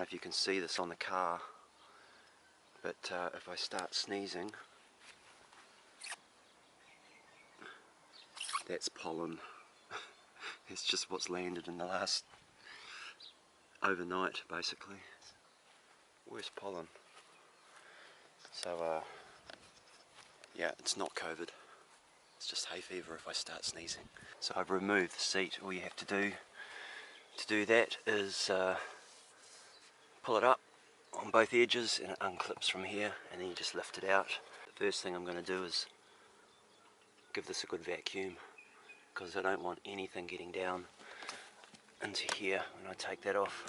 know if you can see this on the car, but if I start sneezing, that's pollen. It's just what's landed in the last overnight, basically. Where's pollen? So yeah, it's not COVID, it's just hay fever if I start sneezing. So I've removed the seat. All you have to do that is pull it up on both edges and it unclips from here, and then you just lift it out. The first thing I'm going to do is give this a good vacuum, because I don't want anything getting down into here when I take that off.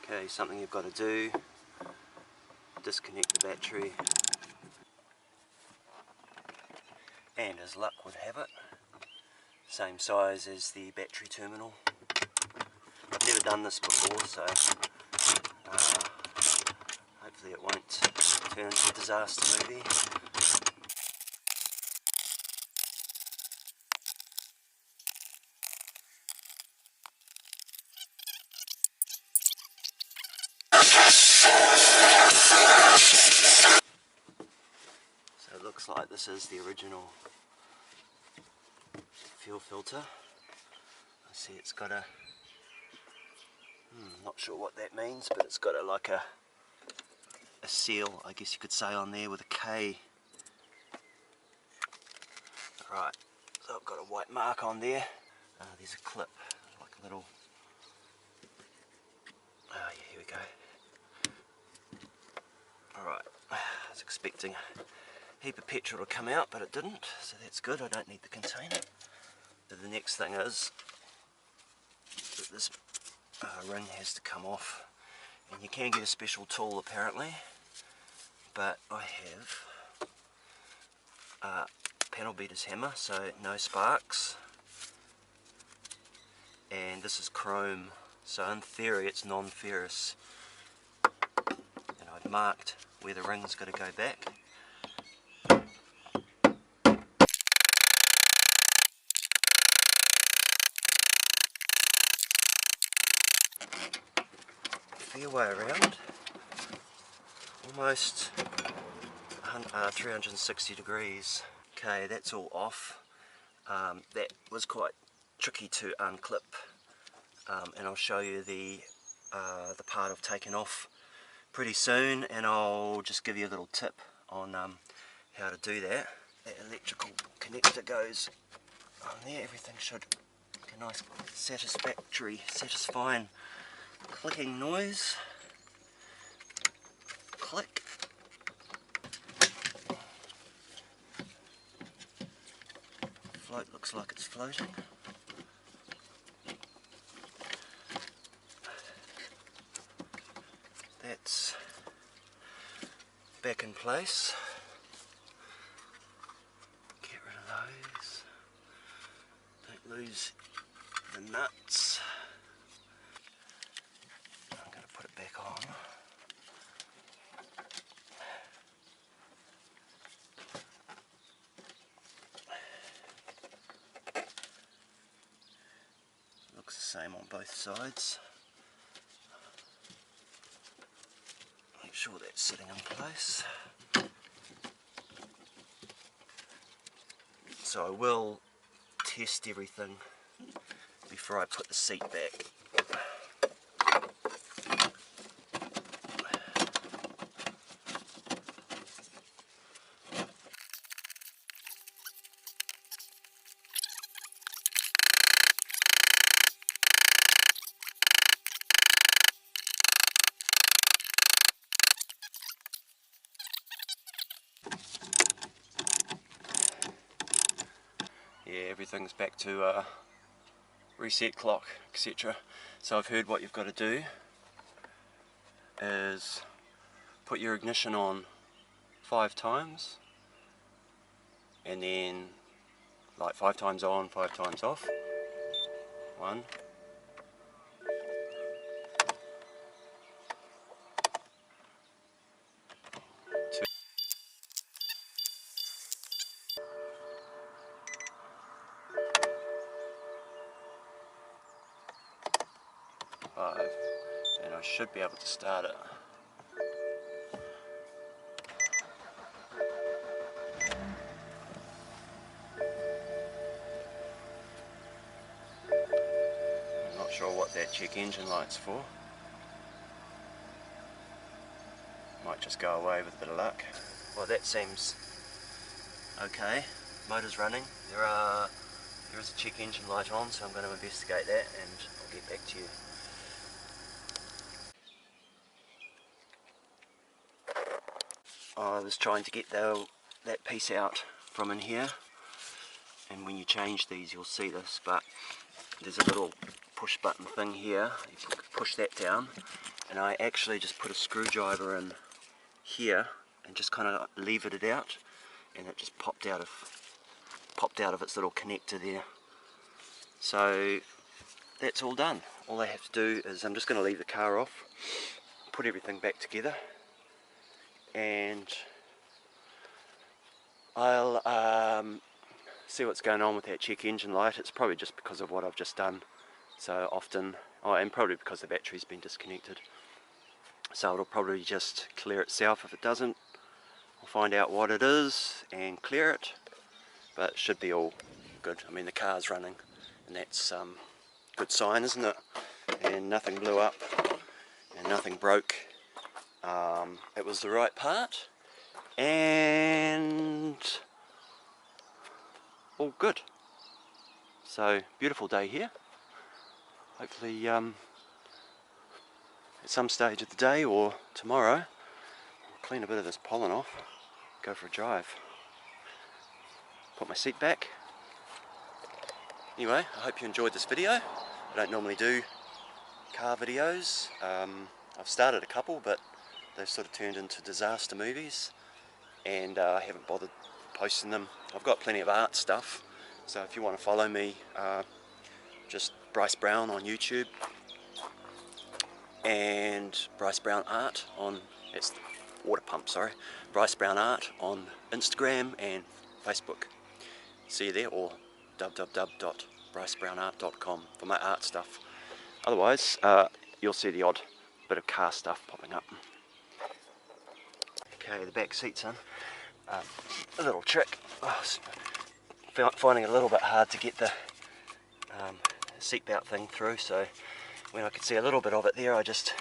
Okay, something you've got to do, disconnect the battery, and as luck would have it, same size as the battery terminal. I've never done this before, so hopefully it won't turn into a disaster movie. So it looks like this is the original fuel filter. I see it's got a, not sure what that means, but it's got like a seal, I guess you could say, on there with a K. Right, so I've got a white mark on there. There's a clip, like a little, yeah, here we go. Alright, I was expecting a heap of petrol to come out, but it didn't, so that's good. I don't need the container. But the next thing is that this ring has to come off, and you can get a special tool apparently, but I have a panel beater's hammer, so no sparks, and this is chrome, so in theory it's non-ferrous, and I've marked where the ring's got to go back. Fair way around, almost 360 degrees. Okay, that's all off. That was quite tricky to unclip, and I'll show you the part I've taken off pretty soon, and I'll just give you a little tip on how to do that. That electrical connector goes on there. Everything should make a nice satisfying clicking noise. Click. Float looks like it's floating. That's back in place. Get rid of those. Don't lose the nuts. I'm going to put it back on. Looks the same on both sides. Make sure that's sitting in place. So I will test everything before I put the seat back. Yeah, everything's back to reset clock, etc. So I've heard what you've got to do is put your ignition on 5 times, and then like 5 times on, 5 times off, 1. 2. 5. And I should be able to start it. I'm not sure what that check engine light's for. Might just go away with a bit of luck. Well, that seems okay. Motor's running. There is a check engine light on, so I'm going to investigate that and I'll get back to you. I was trying to get that piece out from in here, and when you change these you'll see this, but there's a little push button thing here. You push that down, and I actually just put a screwdriver in here and just kind of levered it out, and it just popped out of its little connector there. So that's all done. All I have to do is, I'm just going to leave the car off, put everything back together, and I'll see what's going on with that check engine light. It's probably just because of what I've just done so often, and probably because the battery's been disconnected. So it'll probably just clear itself. If it doesn't, I'll find out what it is and clear it, but it should be all good. I mean, the car's running, and that's a good sign, isn't it? And nothing blew up and nothing broke. It was the right part, and all good. So, beautiful day here. Hopefully at some stage of the day or tomorrow I'll clean a bit of this pollen off, go for a drive, put my seat back. Anyway, I hope you enjoyed this video. I don't normally do car videos. I've started a couple, but they've sort of turned into disaster movies, and I haven't bothered posting them. I've got plenty of art stuff, so if you want to follow me, just Bryce Brown on YouTube, and Bryce Brown Art on, it's water pump, sorry, Bryce Brown Art on Instagram and Facebook. See you there, or www.brycebrownart.com for my art stuff. Otherwise, you'll see the odd bit of car stuff popping up. Okay, the back seat's in. A little trick. Finding it a little bit hard to get the seatbelt thing through, so when I could see a little bit of it there, I just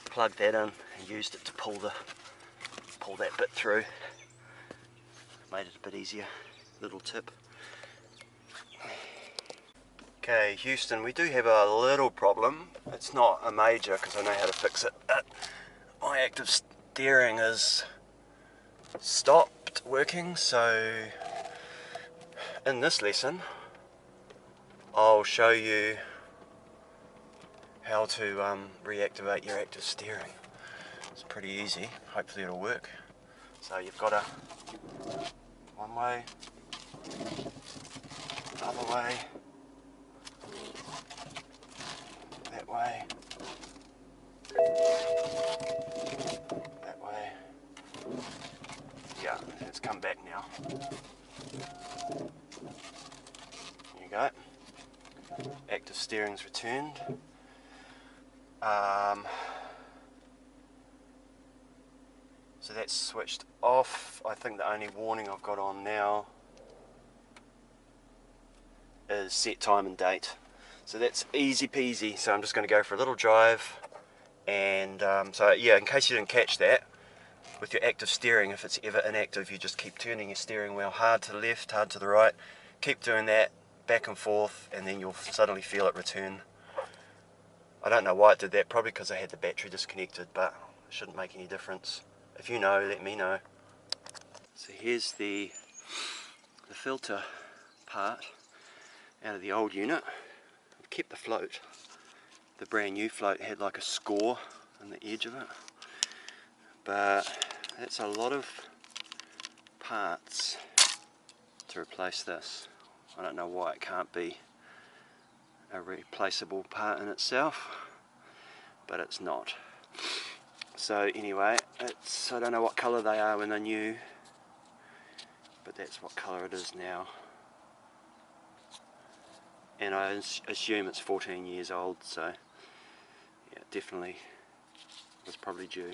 plugged that in and used it to pull that bit through. Made it a bit easier. Little tip. Okay, Houston, we do have a little problem. It's not a major, because I know how to fix it. My active steering is stopped working, so in this lesson I'll show you how to reactivate your active steering. It's pretty easy. Hopefully it'll work. So you've got a one way, other way, that way, that way. Yeah, it's come back now. There you go. Active steering's returned. So that's switched off. I think the only warning I've got on now is set time and date. So that's easy peasy. So I'm just going to go for a little drive, and so yeah, in case you didn't catch that, with your active steering, if it's ever inactive, you just keep turning your steering wheel hard to the left, hard to the right. Keep doing that back and forth, and then you'll suddenly feel it return. I don't know why it did that, probably because I had the battery disconnected, but it shouldn't make any difference. If you know, let me know. So here's the filter part out of the old unit. I've kept the float. The brand new float had like a score on the edge of it, but that's a lot of parts to replace this. I don't know why it can't be a replaceable part in itself, but it's not. So anyway, I don't know what colour they are when they're new, but that's what colour it is now. And I assume it's 14 years old, so yeah, definitely was probably due.